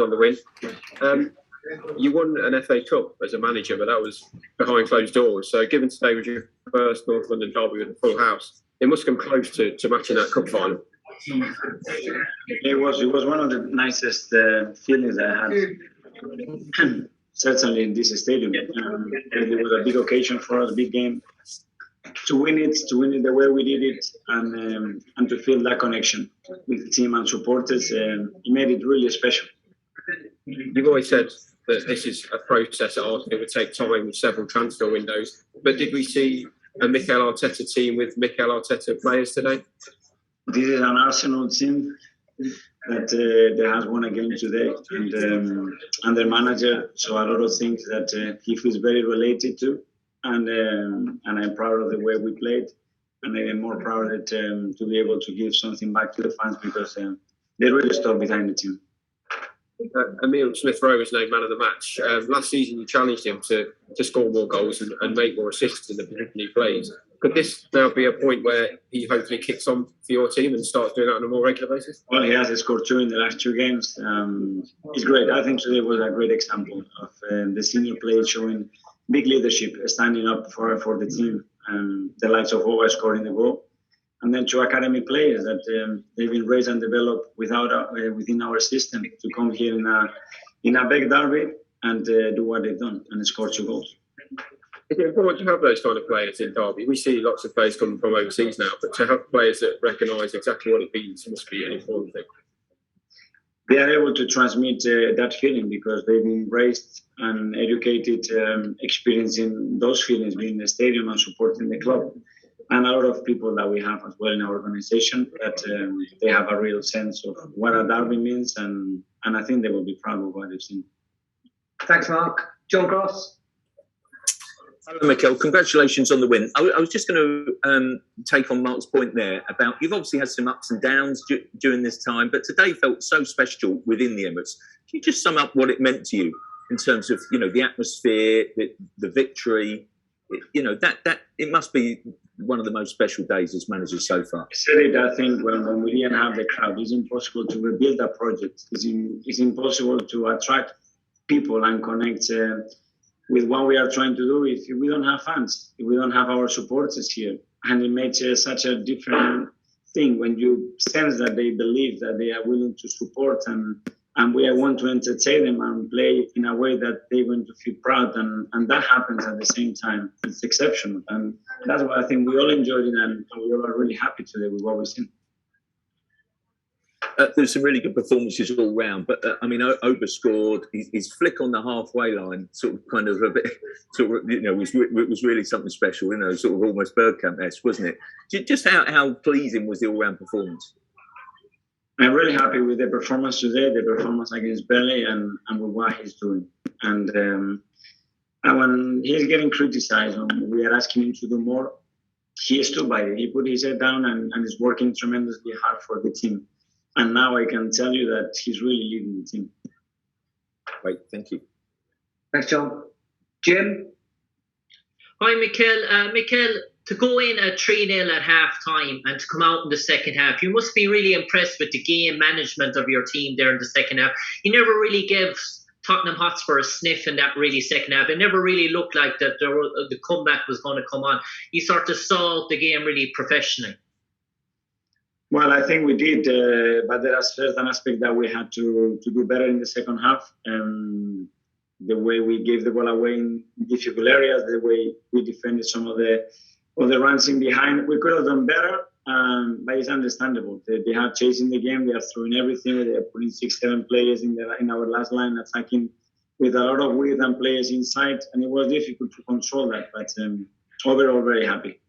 on the win. You won an FA Cup as a manager, but that was behind closed doors. So given today was your first North London derby with a full house, it must come close to matching that cup final. It was one of the nicest feelings I had, certainly in this stadium. It was a big occasion for us, big game. To win it the way we did it, and to feel that connection with the team and supporters, it made it really special. You've always said that this is a process at Arsenal. It would take time with several transfer windows. But did we see a Mikel Arteta team with Mikel Arteta players today? This is an Arsenal team that has won a game today, and their manager. So a lot of things that he feels very related to, and I'm proud of the way we played, and I'm more proud that to be able to give something back to the fans because they really stuck behind the team. Emile Smith-Rowe was named man of the match. Last season, you challenged him to score more goals and make more assists in the position he plays. Could this now be a point where he hopefully kicks on for your team and starts doing that on a more regular basis? Well, he has scored 2 in the last 2 games. He's great. I think today was a great example of the senior players showing big leadership, standing up for the team. The likes of Owa scoring the goal. And then 2 academy players that they've been raised and developed within our system to come here in a big derby and do what they've done and score 2 goals. It's important to have those kind of players in derby. We see lots of players coming from overseas now, but to have players that recognise exactly what it means must be an important thing. They are able to transmit that feeling because they've been raised and educated, experiencing those feelings, being in the stadium and supporting the club. And a lot of people that we have as well in our organization that they have a real sense of what a derby means, and I think they will be proud of what they've seen. Thanks, Mark. John Cross. Hello, Mikel. Congratulations on the win. I was just going to take on Mark's point there about you've obviously had some ups and downs during this time, but today felt so special within the Emirates. Can you just sum up what it meant to you in terms of the atmosphere, the victory? That it must be one of the most special days as manager so far. I said it, I think, when we didn't have the crowd, it's impossible to rebuild a project. It's impossible to attract people and connect with what we are trying to do if we don't have fans, if we don't have our supporters here. And it makes such a different thing when you sense that they believe that they are willing to support and we want to entertain them and play in a way that they're going to feel proud. And that happens at the same time. It's exceptional. And that's why I think we all enjoyed it and we all are really happy today with what we've seen. There's some really good performances all round, but Oba scored. His flick on the halfway line, sort of, kind of a bit, was really something special. Sort of almost Bergkamp-esque, wasn't it? Just how pleasing was the all-round performance? I'm really happy with the performance today, the performance against Burnley, and with what he's doing. And when he's getting criticized, we are asking him to do more. He stood by it. He put his head down and is working tremendously hard for the team. And now I can tell you that he's really leading the team. Great, thank you. Thanks, John. Jim? Hi, Mikel. Mikel, to go in at 3-0 at half-time and to come out in the second half, you must be really impressed with the game management of your team there in the second half. You never really gave Tottenham Hotspur a sniff in that really second half. It never really looked like that the comeback was going to come on. You sort of saw the game really professionally. Well, I think we did, but there are certain aspects that we had to do better in the second half. The way we gave the ball away in difficult areas, the way we defended some of the runs in behind, we could have done better, but it's understandable. They are chasing the game, they are throwing everything, they are putting 6-7 players in our last line, attacking with a lot of width and players inside, and it was difficult to control that, but overall very happy.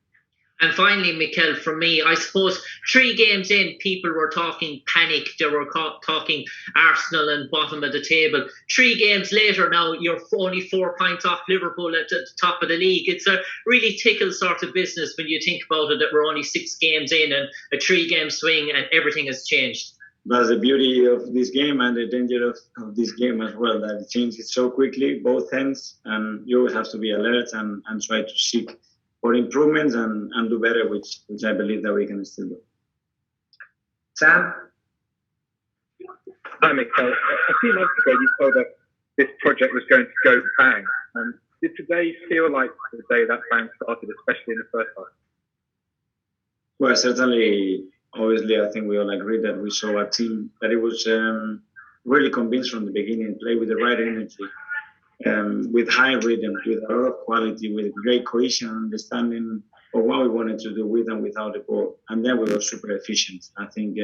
And finally, Mikel, from me, I suppose 3 games in, people were talking panic. They were talking Arsenal and bottom of the table. 3 games later now, you're only 4 points off Liverpool at the top of the league. It's a really tickle sort of business when you think about it, that we're only 6 games in and a 3-game swing and everything has changed. That's the beauty of this game and the danger of this game as well, that it changes so quickly, both ends, and you always have to be alert and try to seek for improvements and do better, which I believe that we can still do. Sam? Hi, Mikel. A few months ago, you told us this project was going to go bang. Did today feel like the day that bang started, especially in the first half? Well, certainly, obviously, I think we all agree that we saw a team that it was really convinced from the beginning, play with the right energy, with high rhythm, with a lot of quality, with great cohesion and understanding of what we wanted to do with and without the ball. And then we were super efficient. I think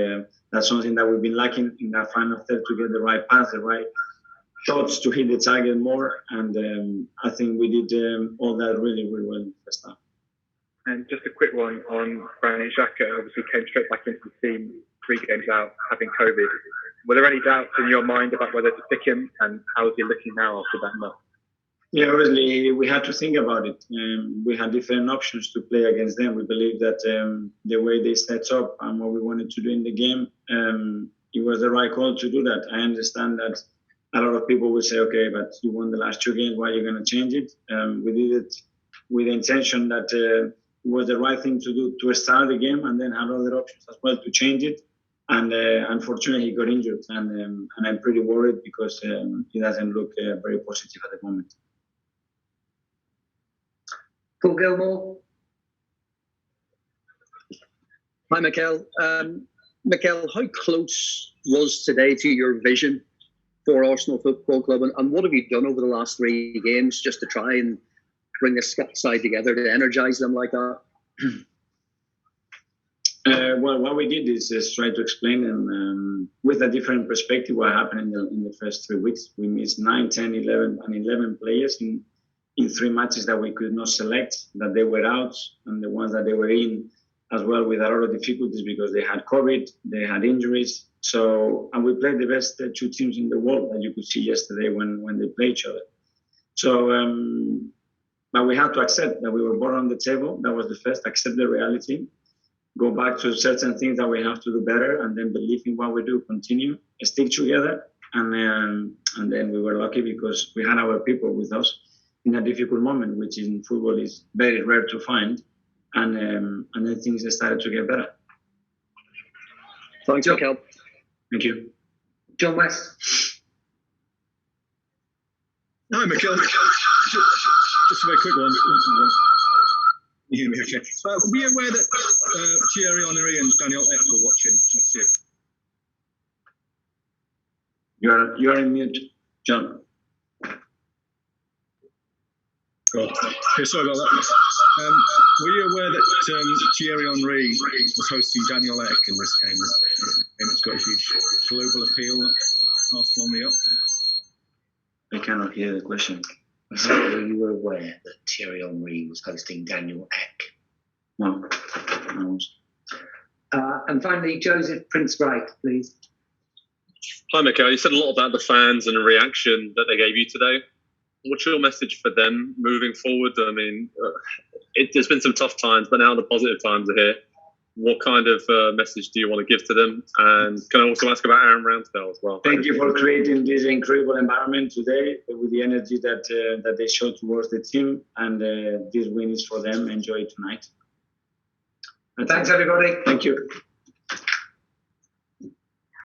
that's something that we've been lacking in that final third, to get the right pass, the right shots to hit the target more. And I think we did all that really, really well in the first half. And just a quick one on Granit Xhaka, obviously came straight back into the team 3 games out, having COVID. Were there any doubts in your mind about whether to pick him, and how is he looking now after that month? Yeah, obviously we had to think about it. We had different options to play against them. We believe that the way they set up and what we wanted to do in the game, it was the right call to do that. I understand that a lot of people will say, okay, but you won the last 2 games, why are you going to change it? We did it with the intention that it was the right thing to do to start the game, and then had other options as well to change it. And unfortunately, he got injured, and I'm pretty worried because he doesn't look very positive at the moment. Paul Gilmore. Hi, Mikel. Mikel, how close was today to your vision for Arsenal Football Club, and what have you done over the last 3 games just to try and bring this side together, to energise them like that? Well, what we did is just try to explain them with a different perspective what happened in the first 3 weeks. We missed 9, 10, 11 players in 3 matches that we could not select, that they were out, and the ones that they were in as well with a lot of difficulties because they had COVID, they had injuries. So, and we played the best 2 teams in the world that you could see yesterday when they played each other. So, but we had to accept that we were born on the table. That was the first, accept the reality, go back to certain things that we have to do better, and then believe in what we do, continue, stick together. And then we were lucky because we had our people with us in a difficult moment, which in football is very rare to find. And then things started to get better. Thanks, Mikel. Thank you. John West. Hi, Mikel. Just a very quick one. You hear me okay? Were you aware that Thierry Henry and Daniel Ek were watching next year? You are in mute, John. God. Okay, sorry about that. Were you aware that Thierry Henry was hosting Daniel Ek in this game? And it's got a huge global appeal at Arsenal on the up? I cannot hear the question. Were you aware that Thierry Henry was hosting Daniel Ek? No. And finally, Joseph Prince Wright, please. Hi, Mikel. You said a lot about the fans and the reaction that they gave you today. What's your message for them moving forward? I mean, there's been some tough times, but now the positive times are here. What kind of message do you want to give to them? And can I also ask about Aaron Ramsdale as well? Thank you for creating this incredible environment today with the energy that they showed towards the team. And this win is for them. Enjoy it tonight. Thanks, everybody. Thank you.